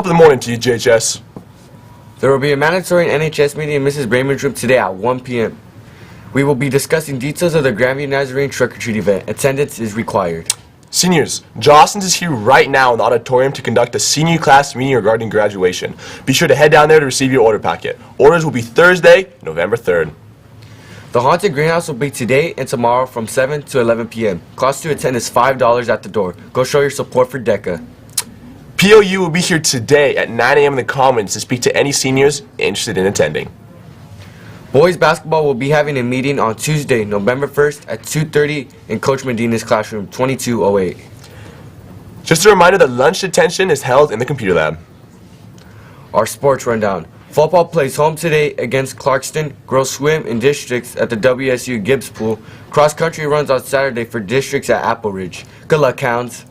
of the morning to you, JHS. There will be a mandatory NHS meeting in Mrs. Brayman's room today at 1 p.m. We will be discussing details of the Grandview Nazarene trick-or-treat event. Attendance is required. Seniors, Judkins is here right now in the auditorium to conduct a senior class meeting regarding graduation. Be sure to head down there to receive your order packet. Orders will be Thursday, November 3rd. The Haunted Greenhouse will be today and tomorrow from 7 to 11 p.m. Cost to attend is $5 at the door. Go show your support for DECA. POU will be here today at 9 a.m. in the Commons to speak to any seniors interested in attending. Boys basketball will be having a meeting on Tuesday, November 1st at 2:30 in Coach Medina's classroom, 2208. Just a reminder that lunch detention is held in the computer lab. Our sports rundown. Football plays home today against Clarkston. Girls swim in districts at the WSU Gibbs Pool. Cross country runs on Saturday for districts at Apple Ridge. Good luck, Hounds.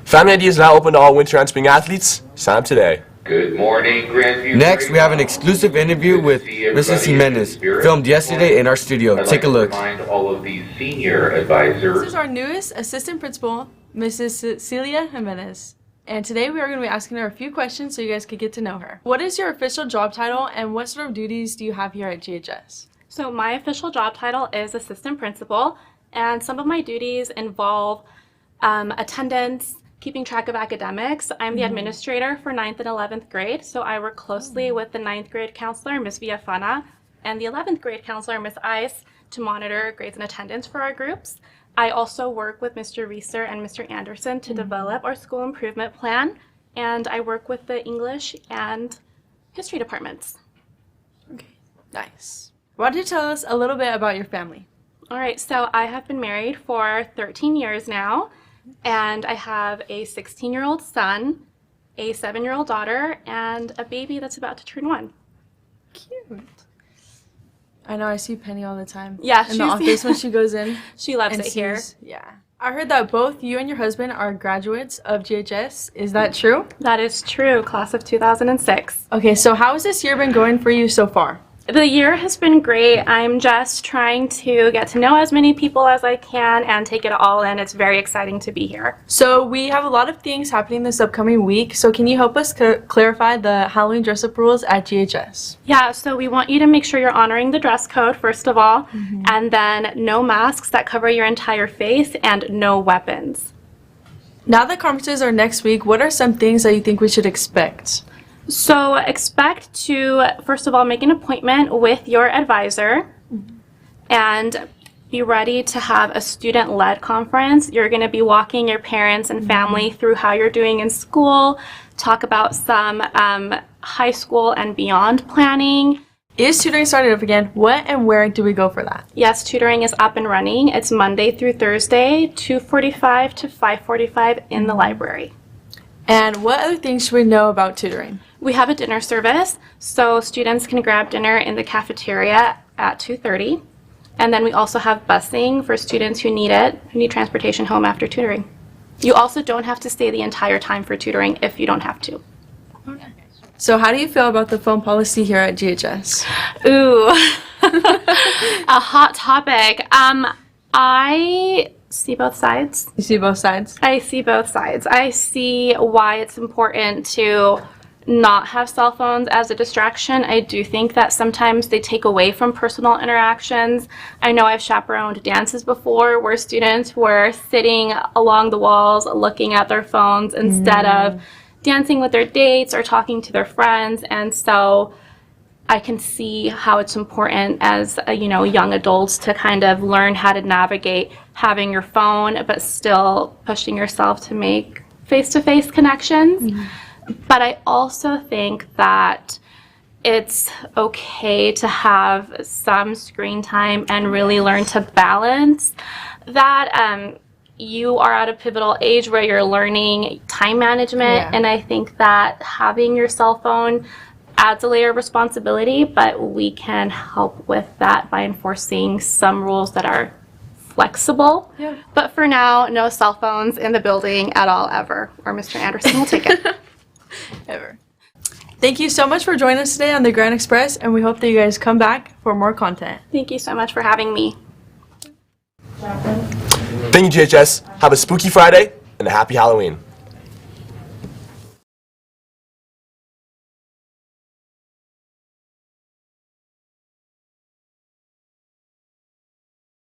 Family ID is now open to all winter and spring athletes. Sign up today. Good morning, Grandview. Next, we have an exclusive interview with Mrs. Jimenez, filmed yesterday in our studio. Take a look. I'd like to remind all of these senior advisors. This is our newest assistant principal, Mrs. Cecilia Jimenez. And today we are going to be asking her a few questions so you guys could get to know her. What is your official job title and what sort of duties do you have here at GHS? So my official job title is assistant principal, and some of my duties involve attendance, keeping track of academics. I'm the administrator for 9th and 11th grade, so I work closely with the 9th grade counselor, Ms. Villafana, and the 11th grade counselor, Ms. Ice, to monitor grades and attendance for our groups. I also work with Mr. Reeser and Mr. Anderson to develop our school improvement plan, and I work with the English and history departments. Okay, nice. Why don't you tell us a little bit about your family? All right, so I have been married for 13 years now, and I have a 16-year-old son, a 7-year-old daughter, and a baby that's about to turn 1. Cute. I know, I see Penny all the time. Yeah, in the office when she goes in. She loves it here. Yeah. I heard that both you and your husband are graduates of GHS. Is that true? That is true, class of 2006. Okay, so how has this year been going for you so far? The year has been great. I'm just trying to get to know as many people as I can and take it all in. It's very exciting to be here. So we have a lot of things happening this upcoming week. So can you help us clarify the Halloween dress-up rules at GHS? Yeah, so we want you to make sure you're honoring the dress code, first of all, and then no masks that cover your entire face and no weapons. Now that conferences are next week, what are some things that you think we should expect? So expect to, first of all, make an appointment with your advisor and be ready to have a student-led conference. You're going to be walking your parents and family through how you're doing in school, talk about some high school and beyond planning. Is tutoring started up again? What and where do we go for that? Yes, tutoring is up and running. It's Monday through Thursday, 2:45 to 5:45 in the library. And what other things should we know about tutoring? We have a dinner service, so students can grab dinner in the cafeteria at 2:30. And then we also have busing for students who need it, who need transportation home after tutoring. You also don't have to stay the entire time for tutoring if you don't have to. Okay. So how do you feel about the phone policy here at GHS? Ooh, a hot topic. I see both sides. You see both sides? I see both sides. I see why it's important to not have cell phones as a distraction. I do think that sometimes they take away from personal interactions. I know I've chaperoned dances before where students were sitting along the walls looking at their phones instead of dancing with their dates or talking to their friends. And so I can see how it's important as young adults to kind of learn how to navigate having your phone but still pushing yourself to make face-to-face connections. But I also think that it's okay to have some screen time and really learn to balance that. You are at a pivotal age where you're learning time management, and I think that having your cell phone adds a layer of responsibility, but we can help with that by enforcing some rules that are flexible. Yeah. But for now, no cell phones in the building at all, ever, or Mr. Anderson will take it. Ever. Thank you so much for joining us today on the Grand Express, and we hope that you guys come back for more content. Thank you so much for having me. Thank you, GHS. Have a spooky Friday and a happy Halloween.